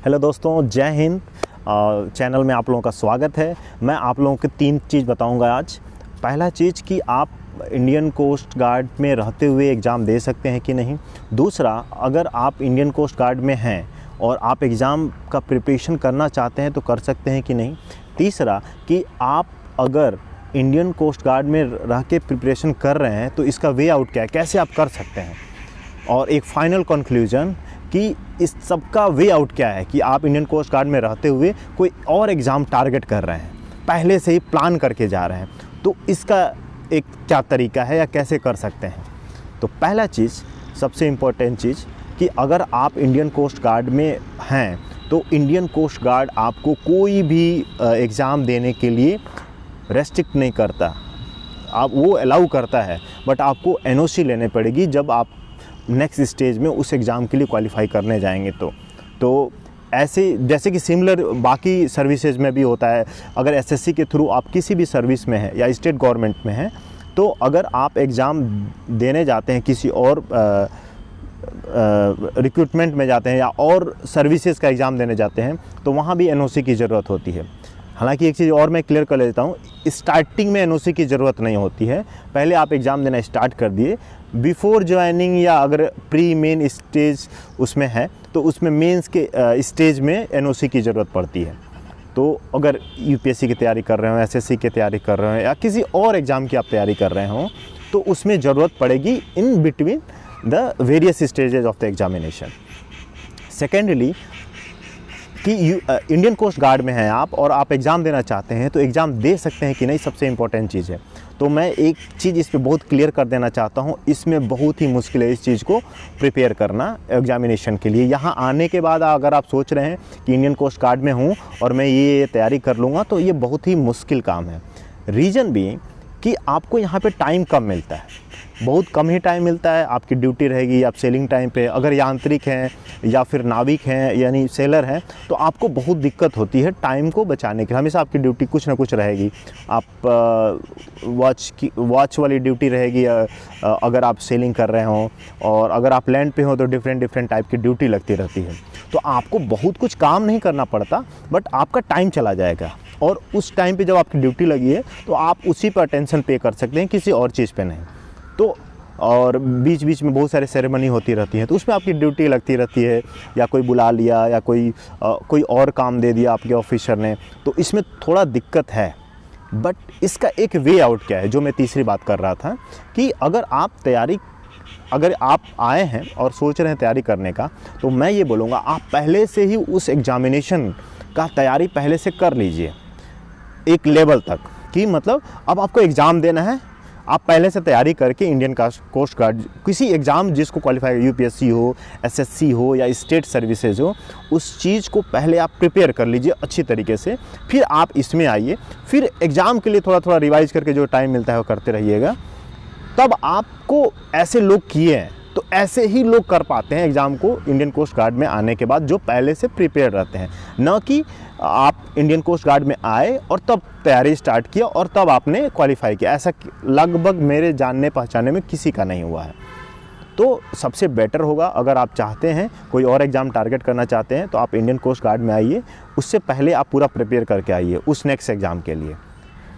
Hello दोस्तों, जय Hind. Channel में आप लोगों का स्वागत है। मैं आप लोगों को 3 चीज़ बताऊंगा आज। पहला चीज़ कि आप इंडियन कोस्ट गार्ड में रहते हुए एग्ज़ाम दे सकते हैं कि नहीं। दूसरा, अगर आप इंडियन कोस्ट गार्ड में हैं और आप एग्ज़ाम का प्रिपरेशन करना चाहते हैं तो कर सकते हैं कि नहीं। तीसरा, कि आप अगर इंडियन कोस्ट गार्ड में रह के प्रिपरेशन कर रहे हैं तो इसका वे आउट क्या है, कैसे आप कर सकते हैं। और एक फाइनल कंक्लूजन कि इस सब का वे आउट क्या है कि आप इंडियन कोस्ट गार्ड में रहते हुए कोई और एग्ज़ाम टारगेट कर रहे हैं, पहले से ही प्लान करके जा रहे हैं, तो इसका एक क्या तरीका है या कैसे कर सकते हैं। तो पहला चीज़, सबसे इम्पोर्टेंट चीज़ कि अगर आप इंडियन कोस्ट गार्ड में हैं तो इंडियन कोस्ट गार्ड आपको कोई भी एग्ज़ाम देने के लिए रेस्ट्रिक्ट नहीं करता। आप वो अलाउ करता है, बट आपको एनओसी लेने पड़ेगी जब आप नेक्स्ट स्टेज में उस एग्ज़ाम के लिए क्वालिफाई करने जाएंगे। तो ऐसे जैसे कि सिमिलर बाकी सर्विसेज में भी होता है। अगर एसएससी के थ्रू आप किसी भी सर्विस में हैं या स्टेट गवर्नमेंट में हैं, तो अगर आप एग्ज़ाम देने जाते हैं किसी और रिक्रूटमेंट में जाते हैं या और सर्विसेज का एग्ज़ाम देने जाते हैं, तो वहाँ भी एनओसी की ज़रूरत होती है। हालांकि एक चीज़ और मैं क्लियर कर लेता हूँ, स्टार्टिंग में एनओसी की ज़रूरत नहीं होती है। पहले आप एग्ज़ाम देना स्टार्ट कर दिए, बिफोर ज्वाइनिंग या अगर प्री मेन स्टेज उसमें है तो उसमें मेंस के स्टेज में एनओसी की ज़रूरत पड़ती है। तो अगर यूपीएससी की तैयारी कर रहे हो, एसएससी की तैयारी कर रहे हो या किसी और एग्ज़ाम की आप तैयारी कर रहे हो, तो उसमें ज़रूरत पड़ेगी in between the various stages of the examination. Secondly, कि इंडियन कोस्ट गार्ड में हैं आप और आप एग्ज़ाम देना चाहते हैं तो एग्ज़ाम दे सकते हैं कि नहीं, सबसे इम्पोर्टेंट चीज़ है। तो मैं एक चीज़ इस पे बहुत क्लियर कर देना चाहता हूँ, इसमें बहुत ही मुश्किल है इस चीज़ को प्रिपेयर करना एग्जामिनेशन के लिए। यहाँ आने के बाद अगर आप सोच रहे हैं कि इंडियन कोस्ट गार्ड में हूँ और मैं ये तैयारी कर लूँगा, तो ये बहुत ही मुश्किल काम है। रीज़न भी कि आपको यहाँ पे टाइम कम मिलता है, बहुत कम ही टाइम मिलता है। आपकी ड्यूटी रहेगी आप सेलिंग टाइम पे, अगर यांत्रिक हैं या फिर नाविक हैं यानी सेलर हैं, तो आपको बहुत दिक्कत होती है टाइम को बचाने की। हमेशा आपकी ड्यूटी कुछ ना कुछ रहेगी। आप वॉच वाली ड्यूटी रहेगी अगर आप सेलिंग कर रहे हों, और अगर आप लैंड पे हो तो डिफरेंट टाइप की ड्यूटी लगती रहती है। तो आपको बहुत कुछ काम नहीं करना पड़ता, बट आपका टाइम चला जाएगा, और उस टाइम पे जब आपकी ड्यूटी लगी है तो आप उसी पर अटेंशन पे कर सकते हैं, किसी और चीज़ पे नहीं। तो और बीच बीच में बहुत सारे सेरेमनी होती रहती है, तो उसमें आपकी ड्यूटी लगती रहती है, या कोई बुला लिया या कोई और काम दे दिया आपके ऑफिसर ने, तो इसमें थोड़ा दिक्कत है। बट इसका एक वे आउट क्या है, जो मैं तीसरी बात कर रहा था, कि अगर आप आए हैं और सोच रहे हैं तैयारी करने का, तो मैं ये बोलूँगा आप पहले से ही उस एग्जामिनेशन का तैयारी पहले से कर लीजिए एक लेवल तक, कि मतलब अब आपको एग्ज़ाम देना है, आप पहले से तैयारी करके इंडियन कोस्ट गार्ड किसी एग्ज़ाम जिसको क्वालिफाई, यूपीएससी हो, एसएससी हो या स्टेट सर्विसेज हो, उस चीज़ को पहले आप प्रिपेयर कर लीजिए अच्छी तरीके से। फिर आप इसमें आइए, फिर एग्ज़ाम के लिए थोड़ा थोड़ा रिवाइज करके जो टाइम मिलता है वो करते रहिएगा। तब आपको ऐसे लोग किए हैं तो ऐसे ही लोग कर पाते हैं एग्ज़ाम को इंडियन कोस्ट गार्ड में आने के बाद, जो पहले से प्रिपेयर रहते हैं। न कि आप इंडियन कोस्ट गार्ड में आए और तब तैयारी स्टार्ट किया और तब आपने क्वालिफाई किया। ऐसा लगभग मेरे जानने पहचाने में किसी का नहीं हुआ है। तो सबसे बेटर होगा, अगर आप चाहते हैं कोई और एग्ज़ाम टारगेट करना चाहते हैं, तो आप इंडियन कोस्ट गार्ड में आइए, उससे पहले आप पूरा प्रिपेयर करके आइए उस नेक्स्ट एग्ज़ाम के लिए।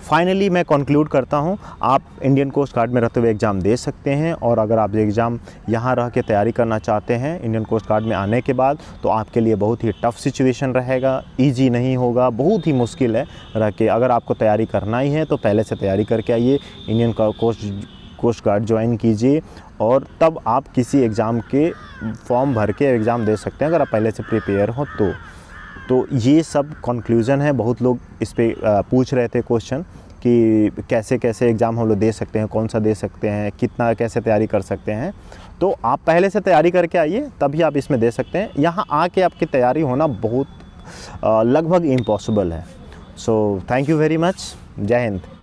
फाइनली मैं कंक्लूड करता हूं, आप इंडियन कोस्ट गार्ड में रहते हुए एग्ज़ाम दे सकते हैं, और अगर आप एग्ज़ाम यहाँ रह के तैयारी करना चाहते हैं इंडियन कोस्ट गार्ड में आने के बाद, तो आपके लिए बहुत ही टफ़ सिचुएशन रहेगा, इजी नहीं होगा, बहुत ही मुश्किल है रह के। अगर आपको तैयारी करना ही है तो पहले से तैयारी करके आइए, इंडियन कोस्ट गार्ड ज्वाइन कीजिए, और तब आप किसी एग्ज़ाम के फॉर्म भर के एग्ज़ाम दे सकते हैं अगर आप पहले से प्रिपेयर हो तो ये सब कंक्लूज़न है। बहुत लोग इस पे पूछ रहे थे क्वेश्चन कि कैसे कैसे एग्ज़ाम हम लोग दे सकते हैं, कौन सा दे सकते हैं, कितना कैसे तैयारी कर सकते हैं। तो आप पहले से तैयारी करके आइए, तभी आप इसमें दे सकते हैं। यहाँ आके आपकी तैयारी होना बहुत लगभग इम्पॉसिबल है। So thank you very much. जय हिंद।